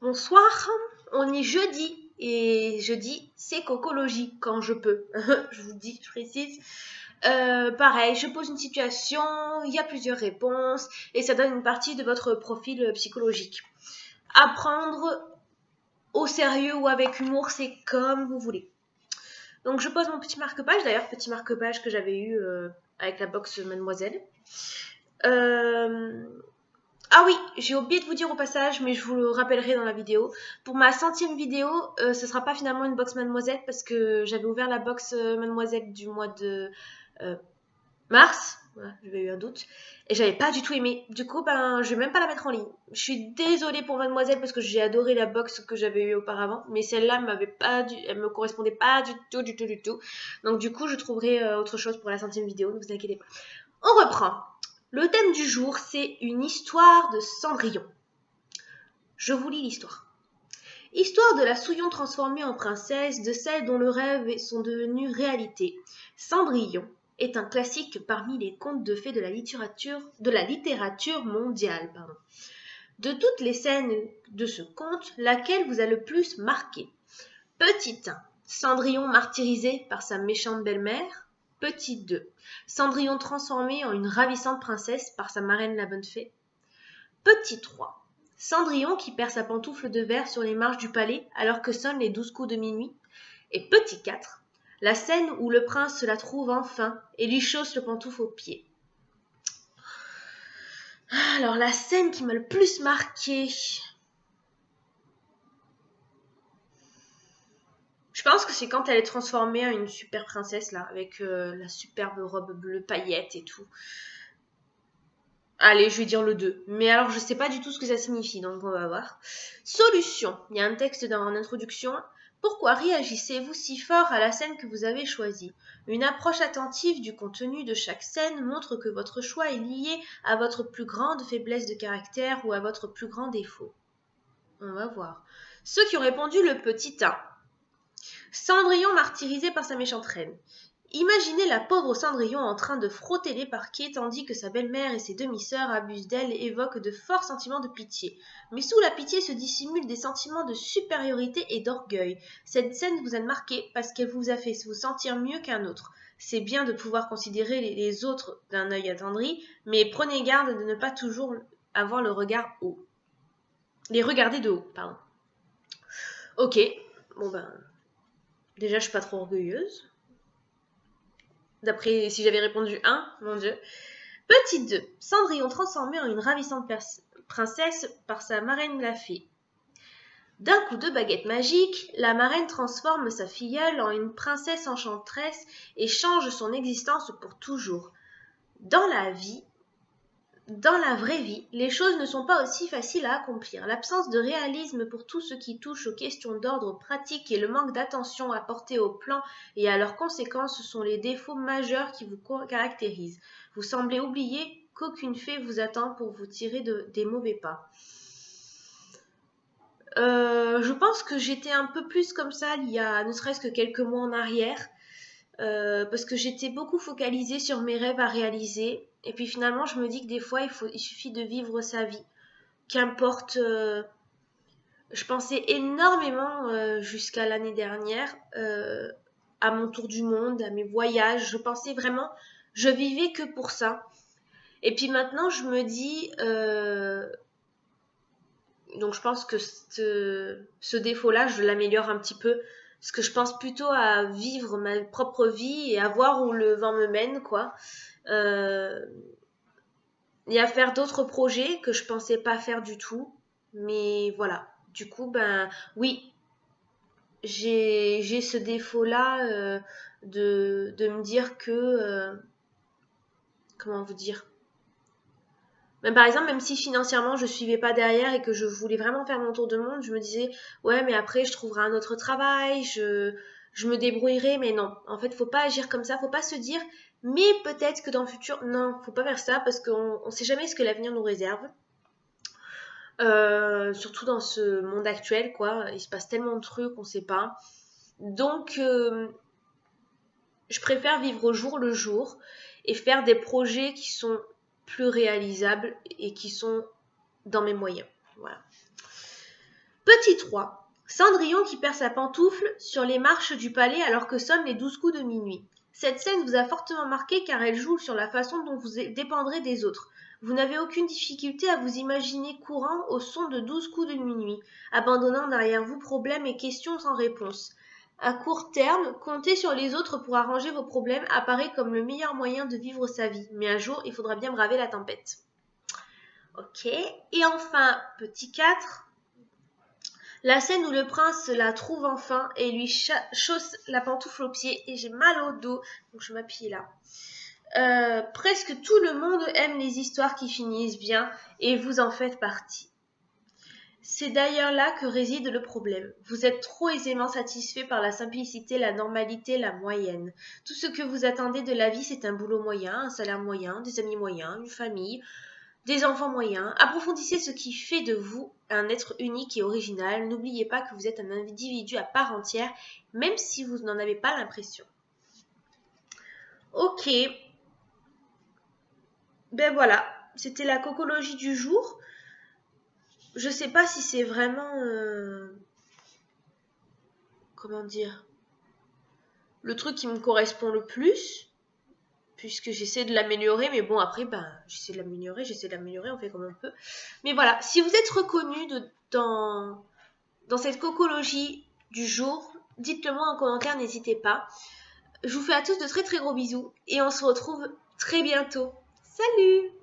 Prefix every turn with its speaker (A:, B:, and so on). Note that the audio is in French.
A: Bonsoir, on est jeudi et jeudi c'est cocologie quand je peux. Je vous dis, je précise. Pareil, je pose une situation, il y a plusieurs réponses et ça donne une partie de votre profil psychologique. À prendre au sérieux ou avec humour, c'est comme vous voulez. Donc je pose mon petit marque-page, d'ailleurs petit marque-page que j'avais eu avec la box Mademoiselle. Ah oui, j'ai oublié de vous dire au passage, mais je vous le rappellerai dans la vidéo. Pour ma 100e vidéo, ce sera pas finalement une box Mademoiselle parce que j'avais ouvert la box Mademoiselle du mois de mars. Voilà, j'avais eu un doute. Et j'avais pas du tout aimé. Du coup, je vais même pas la mettre en ligne. Je suis désolée pour Mademoiselle parce que j'ai adoré la box que j'avais eue auparavant. Mais celle-là, elle me correspondait pas du tout. Donc du coup, je trouverai autre chose pour la 100e vidéo, ne vous inquiétez pas. On reprend. Le thème du jour, c'est une histoire de Cendrillon. Je vous lis l'histoire. Histoire de la Souillon transformée en princesse, de celle dont le rêve sont devenus réalité. Cendrillon est un classique parmi les contes de fées de la littérature mondiale. De toutes les scènes de ce conte, laquelle vous a le plus marqué? Petit 1. Cendrillon martyrisé par sa méchante belle-mère. Petit 2. Cendrillon transformé en une ravissante princesse par sa marraine la bonne fée. Petit 3. Cendrillon qui perd sa pantoufle de verre sur les marches du palais alors que sonnent les 12 coups de minuit. Et petit 4. La scène où le prince la trouve enfin et lui chausse le pantoufle aux pieds. Alors la scène qui m'a le plus marqué... Je pense que c'est quand elle est transformée en une super princesse là, avec la superbe robe bleue paillette et tout. Allez, je vais dire le 2. Mais alors, je sais pas du tout ce que ça signifie, donc on va voir. Solution. Il y a un texte dans l'introduction. Pourquoi réagissez-vous si fort à la scène que vous avez choisie? Une approche attentive du contenu de chaque scène montre que votre choix est lié à votre plus grande faiblesse de caractère ou à votre plus grand défaut. On va voir. Ceux qui ont répondu le petit 1. Cendrillon martyrisé par sa méchante reine. Imaginez la pauvre Cendrillon en train de frotter les parquets tandis que sa belle-mère et ses demi-sœurs abusent d'elle et évoquent de forts sentiments de pitié. Mais sous la pitié se dissimulent des sentiments de supériorité et d'orgueil. Cette scène vous a marqué parce qu'elle vous a fait vous sentir mieux qu'un autre. C'est bien de pouvoir considérer les autres d'un œil attendri, mais prenez garde de ne pas toujours avoir le regard haut. Les regarder de haut, pardon. Ok, déjà je suis pas trop orgueilleuse. D'après si j'avais répondu 1, mon Dieu. Petit 2. Cendrillon transformé en une ravissante princesse par sa marraine la fée. D'un coup de baguette magique, la marraine transforme sa filleule en une princesse enchanteresse et change son existence pour toujours. Dans la vraie vie, les choses ne sont pas aussi faciles à accomplir. L'absence de réalisme pour tout ce qui touche aux questions d'ordre pratique et le manque d'attention apportée aux plans et à leurs conséquences sont les défauts majeurs qui vous caractérisent. Vous semblez oublier qu'aucune fée vous attend pour vous tirer des mauvais pas. Je pense que j'étais un peu plus comme ça il y a ne serait-ce que quelques mois en arrière. Parce que j'étais beaucoup focalisée sur mes rêves à réaliser. Et puis finalement, je me dis que des fois, il suffit de vivre sa vie. Qu'importe, je pensais énormément jusqu'à l'année dernière à mon tour du monde, à mes voyages. Je pensais vraiment, je vivais que pour ça. Et puis maintenant, je me dis, donc je pense que ce défaut-là, je l'améliore un petit peu. Parce que je pense plutôt à vivre ma propre vie et à voir où le vent me mène, quoi. Et à faire d'autres projets que je pensais pas faire du tout. Mais voilà. Du coup, oui, j'ai ce défaut-là de me dire que... comment vous dire? Même par exemple, même si financièrement je suivais pas derrière et que je voulais vraiment faire mon tour de monde, je me disais ouais mais après je trouverai un autre travail, je me débrouillerai, mais non. En fait, faut pas agir comme ça, faut pas se dire mais peut-être que dans le futur, non, faut pas faire ça parce qu'on sait jamais ce que l'avenir nous réserve. Surtout dans ce monde actuel, quoi, il se passe tellement de trucs, on sait pas. Donc je préfère vivre au jour le jour et faire des projets qui sont plus réalisables et qui sont dans mes moyens. Voilà. Petit 3. Cendrillon qui perd sa pantoufle sur les marches du palais alors que sonnent les 12 coups de minuit. Cette scène vous a fortement marqué car elle joue sur la façon dont vous dépendrez des autres. Vous n'avez aucune difficulté à vous imaginer courant au son de 12 coups de minuit, abandonnant derrière vous problèmes et questions sans réponse. À court terme, compter sur les autres pour arranger vos problèmes apparaît comme le meilleur moyen de vivre sa vie, mais un jour, il faudra bien braver la tempête. Ok, et enfin, petit 4. La scène où le prince la trouve enfin et lui chausse la pantoufle au pied et j'ai mal au dos, donc je m'appuie là. Presque tout le monde aime les histoires qui finissent bien et vous en faites partie. C'est d'ailleurs là que réside le problème. Vous êtes trop aisément satisfait par la simplicité, la normalité, la moyenne. Tout ce que vous attendez de la vie, c'est un boulot moyen, un salaire moyen, des amis moyens, une famille, des enfants moyens. Approfondissez ce qui fait de vous un être unique et original. N'oubliez pas que vous êtes un individu à part entière, même si vous n'en avez pas l'impression. Ok. Ben voilà, c'était la cocologie du jour. Je sais pas si c'est vraiment... comment dire, le truc qui me correspond le plus, puisque j'essaie de l'améliorer, mais bon, après, j'essaie de l'améliorer, on fait comme on peut. Mais voilà, si vous êtes reconnu dans cette cocologie du jour, dites-le moi en commentaire, n'hésitez pas. Je vous fais à tous de très très gros bisous, et on se retrouve très bientôt. Salut!